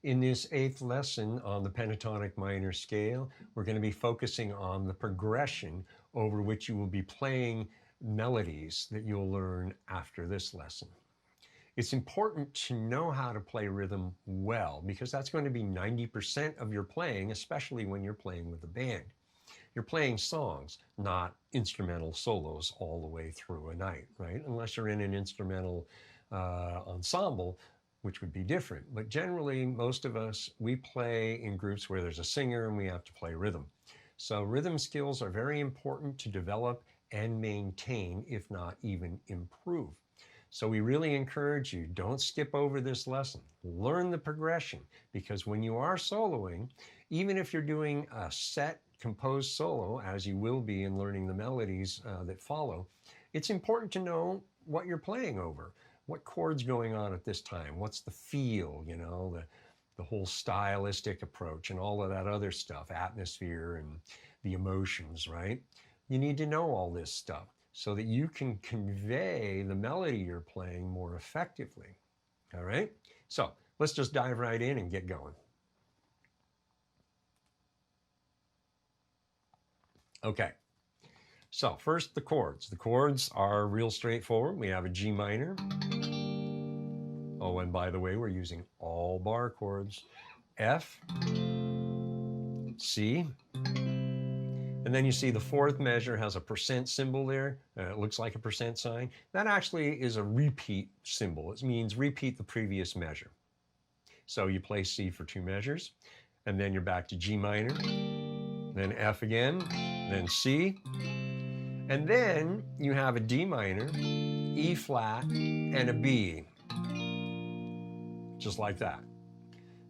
In this 8th lesson on the pentatonic minor scale, we're going to be focusing on the progression over which you will be playing melodies that you'll learn after this lesson. It's important to know how to play rhythm well because that's going to be 90% of your playing, especially when you're playing with a band. You're playing songs, not instrumental solos all the way through a night, right? Unless you're in an instrumental ensemble, which would be different. But generally, most of us, we play in groups where there's a singer and we have to play rhythm. So rhythm skills are very important to develop and maintain, if not even improve. So we really encourage you, don't skip over this lesson. Learn the progression, because when you are soloing, even if you're doing a set composed solo, as you will be in learning the melodies that follow, it's important to know what you're playing over. What chord's going on at this time? What's the feel, the whole stylistic approach and all of that other stuff, atmosphere and the emotions, right? You need to know all this stuff so that you can convey the melody you're playing more effectively. All right? So let's just dive right in and get going. Okay. So first, the chords. The chords are real straightforward. We have a G minor. Oh, and by the way, we're using all bar chords. F, C, and then you see the 4th measure has a percent symbol there. It looks like a percent sign. That actually is a repeat symbol. It means repeat the previous measure. So you play C for 2 measures, and then you're back to G minor, then F again, then C, and then you have a D minor, E flat, and a B, just like that.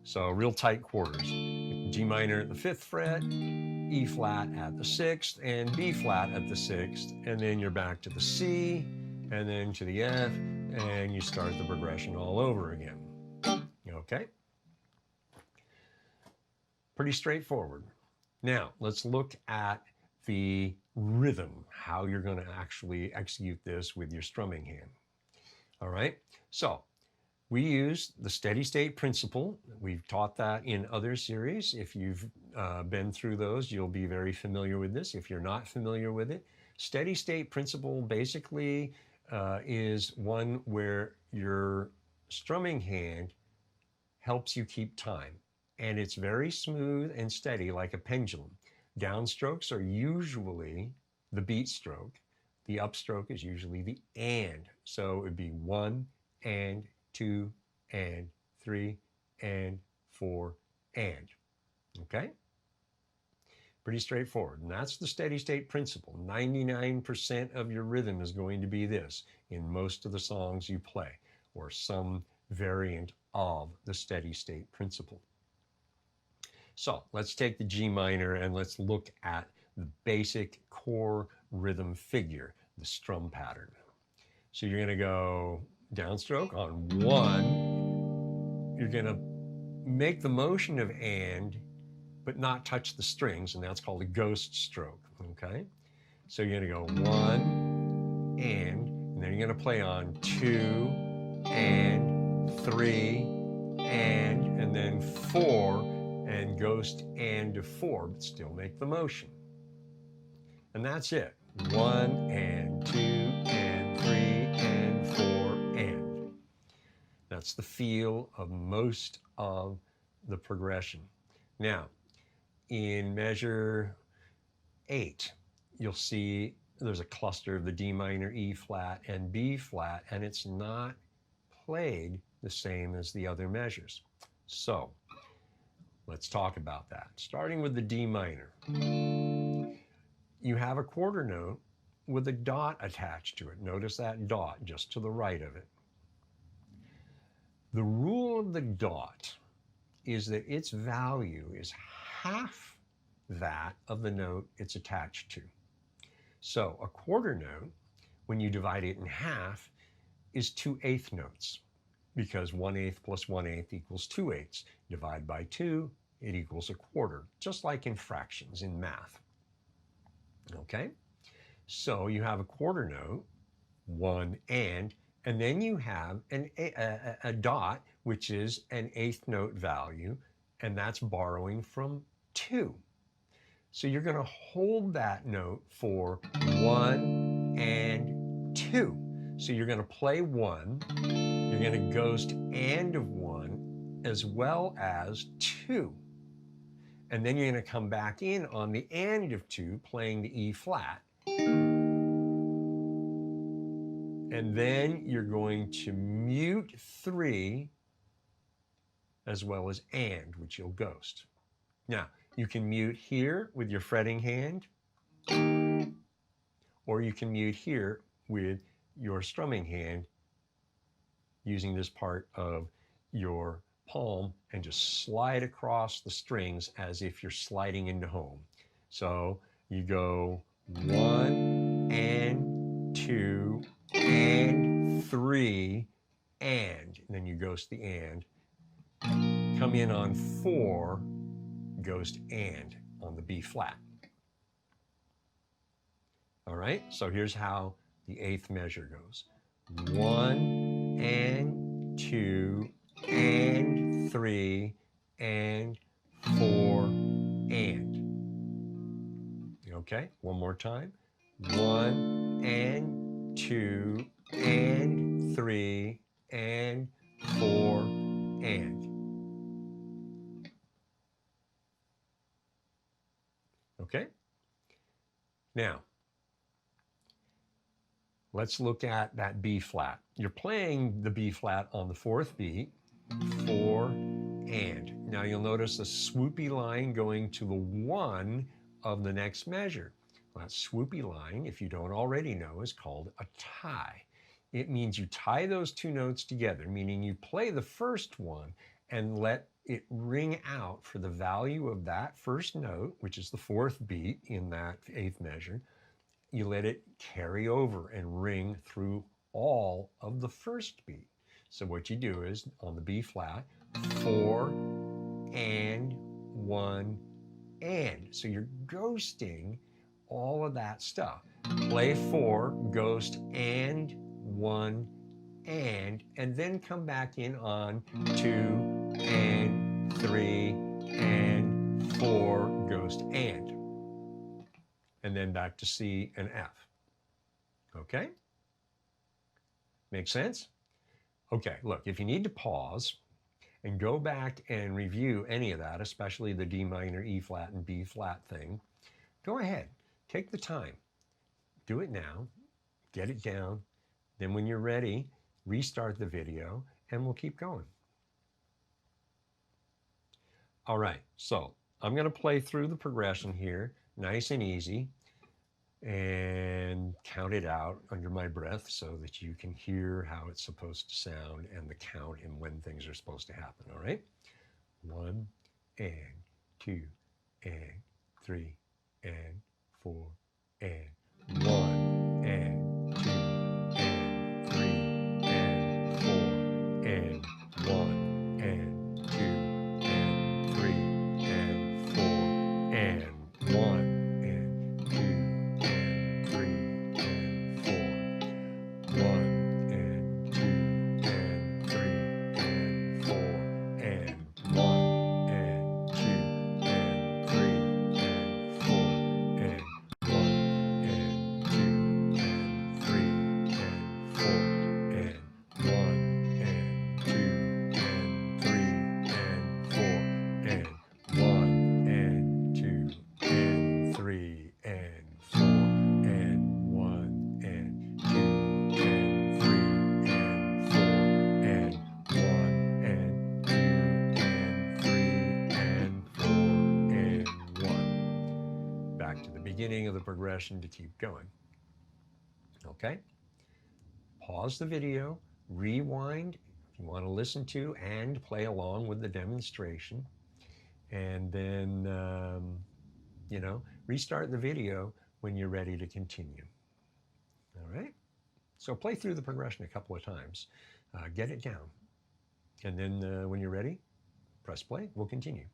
So real tight quarters. G minor at the 5th fret, E flat at the 6th, and B flat at the 6th, and then you're back to the C, and then to the F, and you start the progression all over again. Okay? Pretty straightforward. Now, let's look at the rhythm, how you're going to actually execute this with your strumming hand. All right? So, we use the steady state principle. We've taught that in other series. If you've been through those, you'll be very familiar with this. If you're not familiar with it, steady state principle basically is one where your strumming hand helps you keep time. And it's very smooth and steady like a pendulum. Downstrokes are usually the beat stroke. The upstroke is usually the and. So it would be 1 and 2 and 3 and 4 and. Okay? Pretty straightforward. And that's the steady state principle. 99% of your rhythm is going to be this in most of the songs you play, or some variant of the steady state principle. So let's take the G minor and let's look at the basic core rhythm figure, the strum pattern. So you're going to go downstroke on 1. You're going to make the motion of and, but not touch the strings, and that's called a ghost stroke, okay? So you're going to go 1 and then you're going to play on 2 and 3 and then 4 and ghost and to 4, but still make the motion. And that's it. 1 and 2 and 3 and 4 and. That's the feel of most of the progression. Now, in measure 8, you'll see there's a cluster of the D minor, E flat, and B flat, and it's not played the same as the other measures. So, let's talk about that. Starting with the D minor. You have a quarter note with a dot attached to it. Notice that dot just to the right of it. The rule of the dot is that its value is half that of the note it's attached to. So a quarter note, when you divide it in half, is 2/8 notes, because 1/8 plus 1/8 equals 2/8. Divide by 2, it equals a quarter, just like in fractions in math. Okay? So you have a quarter note, 1 and And then you have a dot, which is an eighth note value, and that's borrowing from 2. So you're going to hold that note for 1 and 2. So you're going to play 1, you're going to ghost and of 1 as well as 2. And then you're going to come back in on the and of 2 playing the E flat. And then you're going to mute 3 as well as and, which you'll ghost. Now, you can mute here with your fretting hand, or you can mute here with your strumming hand using this part of your palm and just slide across the strings as if you're sliding into home. So you go 1 and 2 and 3 and then you ghost the and. Come in on 4, ghost and on the B flat. All right, so here's how the eighth measure goes. 1 and 2 and 3 and 4 and. Okay, one more time. 1 and 2 and 3 and 4 and. Okay? Now, let's look at that B flat. You're playing the B flat on the 4th beat, 4 and. Now you'll notice a swoopy line going to the 1 of the next measure. Well, that swoopy line, if you don't already know, is called a tie. It means you tie those two notes together, meaning you play the first one and let it ring out for the value of that first note, which is the 4th beat in that 8th measure. You let it carry over and ring through all of the first beat. So what you do is on the B flat, 4 and 1 and. So you're ghosting all of that stuff. Play 4, ghost and 1 and then come back in on 2 and 3 and 4, ghost and then back to C and F. Okay? Make sense? Okay, look, if you need to pause and go back and review any of that, especially the D minor, E flat, and B flat thing, go ahead. Take the time. Do it now. Get it down. Then when you're ready, restart the video, and we'll keep going. All right, so I'm going to play through the progression here, nice and easy, and count it out under my breath so that you can hear how it's supposed to sound and the count and when things are supposed to happen, all right? 1 and 2 and 3 and 4 and 1 and 2 and 3 and 4 and 1 and 2 and 3 and 4 and 1 and 2 and 3 and 4 1 and 2 and 3 and 4 and 1 and 2 and 3 and 4 and 1 and 2 and 3 and 4 and 1 and 2 and 3 and 4 and 1 and 2 and 3 and 4 and 1 and 2 and 3 and 4 and 1 and 2 and 3 and 4 and 1. Back to the beginning of the progression to keep going. Okay? Pause the video, rewind if you want to listen to and play along with the demonstration, and then, restart the video when you're ready to continue. All right? So play through the progression a couple of times. Get it down. And then when you're ready, press play. We'll continue.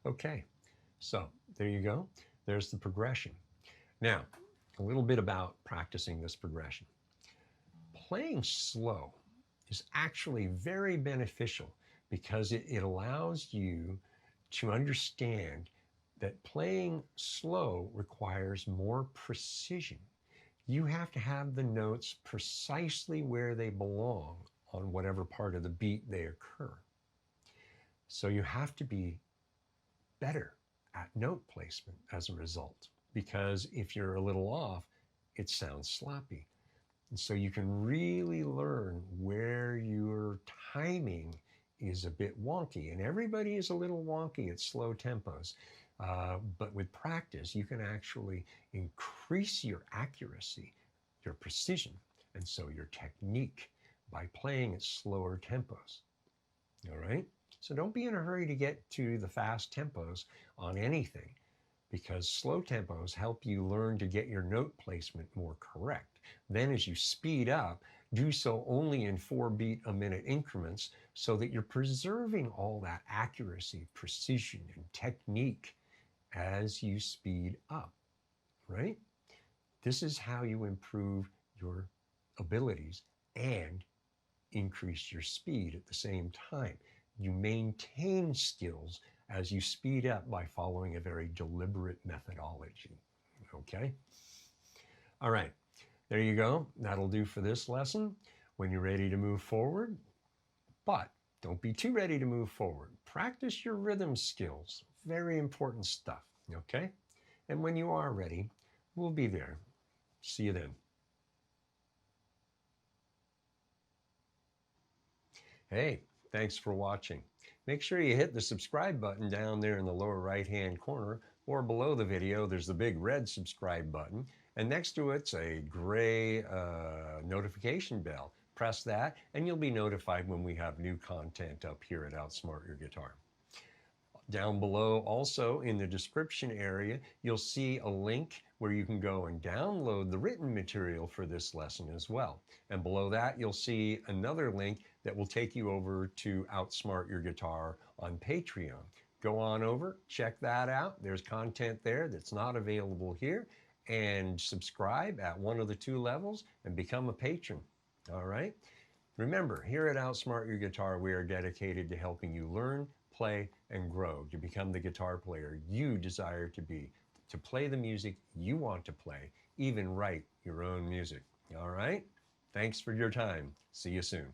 Okay, so there you go. There's the progression. Now, a little bit about practicing this progression. Playing slow is actually very beneficial because it allows you to understand that playing slow requires more precision. You have to have the notes precisely where they belong on whatever part of the beat they occur. So you have to be better at note placement as a result, because if you're a little off, it sounds sloppy. And so you can really learn where your timing is a bit wonky. And everybody is a little wonky at slow tempos. But with practice, you can actually increase your accuracy, your precision, and so your technique by playing at slower tempos. All right? So don't be in a hurry to get to the fast tempos on anything, because slow tempos help you learn to get your note placement more correct. Then as you speed up, do so only in 4-beat-a-minute increments so that you're preserving all that accuracy, precision, and technique as you speed up, right? This is how you improve your abilities and increase your speed at the same time. You maintain skills as you speed up by following a very deliberate methodology. Okay? All right, there you go. That'll do for this lesson. When you're ready to move forward, but don't be too ready to move forward. Practice your rhythm skills. Very important stuff. Okay? And when you are ready, we'll be there. See you then. Hey, thanks for watching. Make sure you hit the subscribe button down there in the lower right-hand corner, or below the video, there's the big red subscribe button, and next to it's a gray notification bell. Press that, and you'll be notified when we have new content up here at Outsmart Your Guitar. Down below, also in the description area, you'll see a link where you can go and download the written material for this lesson as well. And below that, you'll see another link that will take you over to Outsmart Your Guitar on Patreon. Go on over, check that out. There's content there that's not available here. And subscribe at one of the 2 levels and become a patron. All right? Remember, here at Outsmart Your Guitar, we are dedicated to helping you learn, play, and grow to become the guitar player you desire to be, to play the music you want to play, even write your own music. All right? Thanks for your time. See you soon.